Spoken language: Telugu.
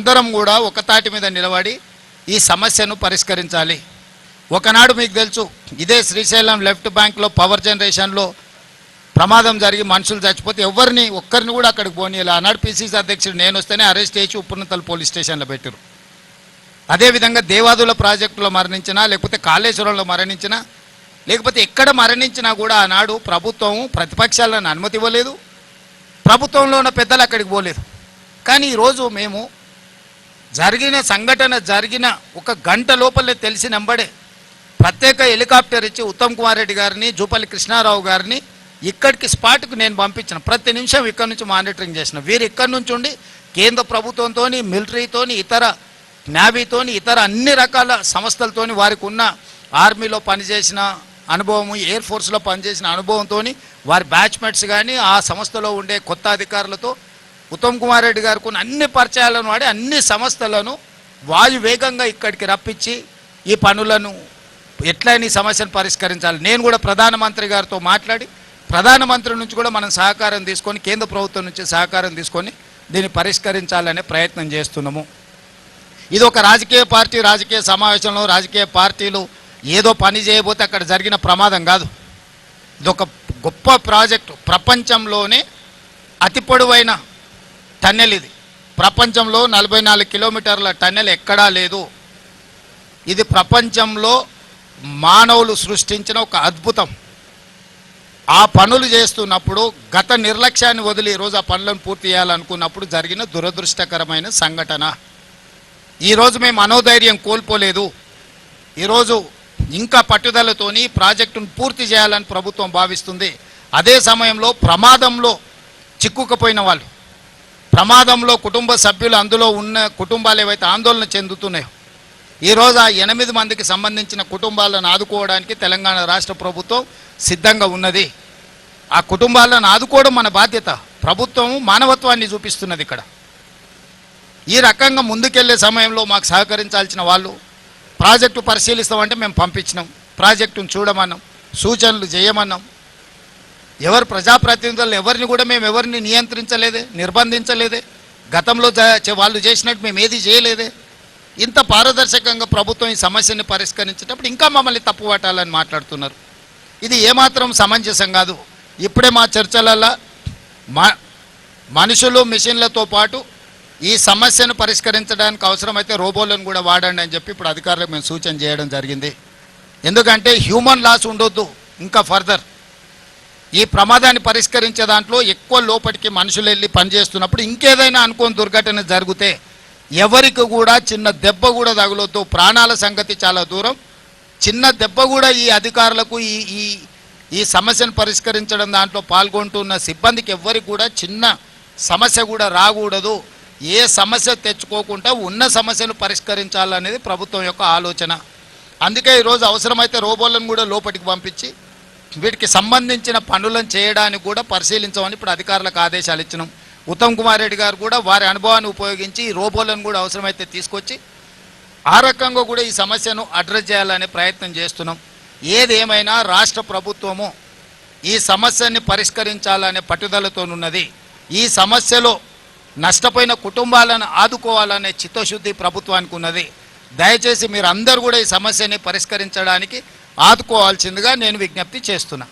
అందరం కూడా ఒక తాటి మీద నిలబడి ఈ సమస్యను పరిష్కరించాలి. ఒకనాడు మీకు తెలుసు, ఇదే శ్రీశైలం లెఫ్ట్ బ్యాంక్లో పవర్ జనరేషన్లో ప్రమాదం జరిగి మనుషులు చచ్చిపోతే ఒక్కరిని కూడా అక్కడికి పోనీయాలి. ఆనాడు పిసిసి అధ్యక్షుడు నేను వస్తేనే అరెస్ట్ చేసి ఉప్పునతల్ పోలీస్ స్టేషన్లో పెట్టారు. అదేవిధంగా దేవాదుల ప్రాజెక్టులో మరణించినా, లేకపోతే కాళేశ్వరంలో మరణించినా, లేకపోతే ఎక్కడ మరణించినా కూడా ఆనాడు ప్రభుత్వం ప్రతిపక్షాలను అనుమతి ఇవ్వలేదు, ప్రభుత్వంలో ఉన్న పెద్దలు అక్కడికి పోలేదు. కానీ ఈరోజు మేము జరిగిన ఒక గంట లోపలే తెలిసినంబడే ప్రత్యేక హెలికాప్టర్ ఇచ్చి ఉత్తమ్ కుమార్ రెడ్డి గారిని, జూపల్లి కృష్ణారావు గారిని ఇక్కడికి స్పాట్కు నేను పంపించిన. ప్రతి నిమిషం ఇక్కడి నుంచి మానిటరింగ్ చేసిన. వీరు ఇక్కడి నుంచి ఉండి కేంద్ర ప్రభుత్వంతో, మిలిటరీతోని, ఇతర నేవీతోని, ఇతర అన్ని రకాల సంస్థలతోని, వారికి ఉన్న ఆర్మీలో పనిచేసిన అనుభవము, ఎయిర్ ఫోర్స్లో పనిచేసిన అనుభవంతో, వారి బ్యాచ్మేట్స్ కానీ ఆ సంస్థలో ఉండే కొత్త అధికారులతో ఉత్తమ్ కుమార్ రెడ్డి గారికి ఉన్న అన్ని పరిచయాలను వాడి అన్ని సంస్థలను వాయువేగంగా ఇక్కడికి రప్పించి ఈ పనులను ఎట్లయినా ఈ సమస్యను పరిష్కరించాలి. నేను కూడా ప్రధానమంత్రి గారితో మాట్లాడి ప్రధానమంత్రి నుంచి కూడా మనం సహకారం తీసుకొని, కేంద్ర ప్రభుత్వం నుంచి సహకారం తీసుకొని దీన్ని పరిష్కరించాలనే ప్రయత్నం చేస్తున్నాము. ఇది ఒక రాజకీయ సమావేశంలో రాజకీయ పార్టీలు ఏదో పని చేయబోతే అక్కడ జరిగిన ప్రమాదం కాదు. ఇదొక గొప్ప ప్రాజెక్టు. ప్రపంచంలోనే అతి పొడవైన టన్నెల్ ఇది. ప్రపంచంలో 44 కిలోమీటర్ల టన్నెల్ ఎక్కడా లేదు. ఇది ప్రపంచంలో మానవులు సృష్టించిన ఒక అద్భుతం. ఆ పనులు చేస్తున్నప్పుడు గత నిర్లక్ష్యాన్ని వదిలి ఈరోజు ఆ పనులను పూర్తి చేయాలనుకున్నప్పుడు జరిగిన దురదృష్టకరమైన సంఘటన. ఈరోజు మేము మనోధైర్యం కోల్పోలేదు. ఈరోజు ఇంకా పట్టుదలతోని ప్రాజెక్టును పూర్తి చేయాలని ప్రభుత్వం భావిస్తుంది. అదే సమయంలో ప్రమాదంలో చిక్కుకుపోయిన వాళ్ళు, ప్రమాదంలో కుటుంబ సభ్యులు, అందులో ఉన్న కుటుంబాలు ఏవైతే ఆందోళన చెందుతున్నాయో, ఈరోజు ఆ 8 మందికి సంబంధించిన కుటుంబాలను ఆదుకోవడానికి తెలంగాణ రాష్ట్ర ప్రభుత్వం సిద్ధంగా ఉన్నది. ఆ కుటుంబాలను ఆదుకోవడం మన బాధ్యత. ప్రభుత్వం మానవత్వాన్ని చూపిస్తున్నది ఇక్కడ. ఈ రకంగా ముందుకెళ్లే సమయంలో మాకు సహకరించాల్సిన వాళ్ళు ప్రాజెక్టు పరిశీలిస్తామంటే మేము పంపించినాం, ప్రాజెక్టును చూడమన్నాం, సూచనలు చేయమన్నాం. ఎవరు ప్రజాప్రతినిధులు ఎవరిని కూడా మేము ఎవరిని నియంత్రించలేదే, నిర్బంధించలేదే. గతంలో వాళ్ళు చేసినట్టు మేము ఏది చేయలేదే. ఇంత పారదర్శకంగా ప్రభుత్వం ఈ సమస్యని పరిష్కరించేటప్పుడు ఇంకా మమ్మల్ని తప్పు పట్టాలని మాట్లాడుతున్నారు. ఇది ఏమాత్రం సమంజసం కాదు. ఇప్పుడే మా చర్చలలో మనుషులు, మిషన్లతో పాటు ఈ సమస్యను పరిష్కరించడానికి అవసరమైతే రోబోలను కూడా వాడండి అని చెప్పి ఇప్పుడు అధికారులకు మేము సూచన చేయడం జరిగింది. ఎందుకంటే హ్యూమన్ లాస్ ఉండొద్దు. ఇంకా ఫర్దర్ ఈ ప్రమాదాన్ని పరిష్కరించే దాంట్లో ఎక్కువ లోపలికి మనుషులు వెళ్ళి పనిచేస్తున్నప్పుడు ఇంకేదైనా అనుకోని దుర్ఘటన జరిగితే ఎవరికి కూడా చిన్న దెబ్బ కూడా తగులొద్దు. ప్రాణాల సంగతి చాలా దూరం. చిన్న దెబ్బ కూడా ఈ అధికారులకు ఈ సమస్యను పరిష్కరించడం దాంట్లో పాల్గొంటున్న సిబ్బందికి ఎవ్వరికి కూడా చిన్న సమస్య కూడా రాకూడదు. ఏ సమస్య తెచ్చుకోకుండా ఉన్న సమస్యను పరిష్కరించాలనేది ప్రభుత్వం యొక్క ఆలోచన. అందుకే ఈరోజు అవసరమైతే రోబోలను కూడా లోపలికి పంపించి వీటికి సంబంధించిన పనులను చేయడానికి కూడా పరిశీలించమని ఇప్పుడు అధికారులకు ఆదేశాలు ఇచ్చినాం. ఉత్తమ్ కుమార్ రెడ్డి గారు కూడా వారి అనుభవాన్ని ఉపయోగించి ఈ రోబోలను కూడా అవసరమైతే తీసుకొచ్చి ఆ రకంగా కూడా ఈ సమస్యను అడ్రస్ చేయాలనే ప్రయత్నం చేస్తున్నాం. ఏదేమైనా రాష్ట్ర ప్రభుత్వము ఈ సమస్యని పరిష్కరించాలనే పట్టుదలతోనున్నది. ఈ సమస్యలో నష్టపోయిన కుటుంబాలను ఆదుకోవాలనే చిత్తశుద్ధి ప్రభుత్వానికి ఉన్నది. దయచేసి మీరు అందరూ కూడా ఈ సమస్యని పరిష్కరించడానికి ఆదుకోవాల్సిందిగా నేను విజ్ఞప్తి చేస్తున్నా.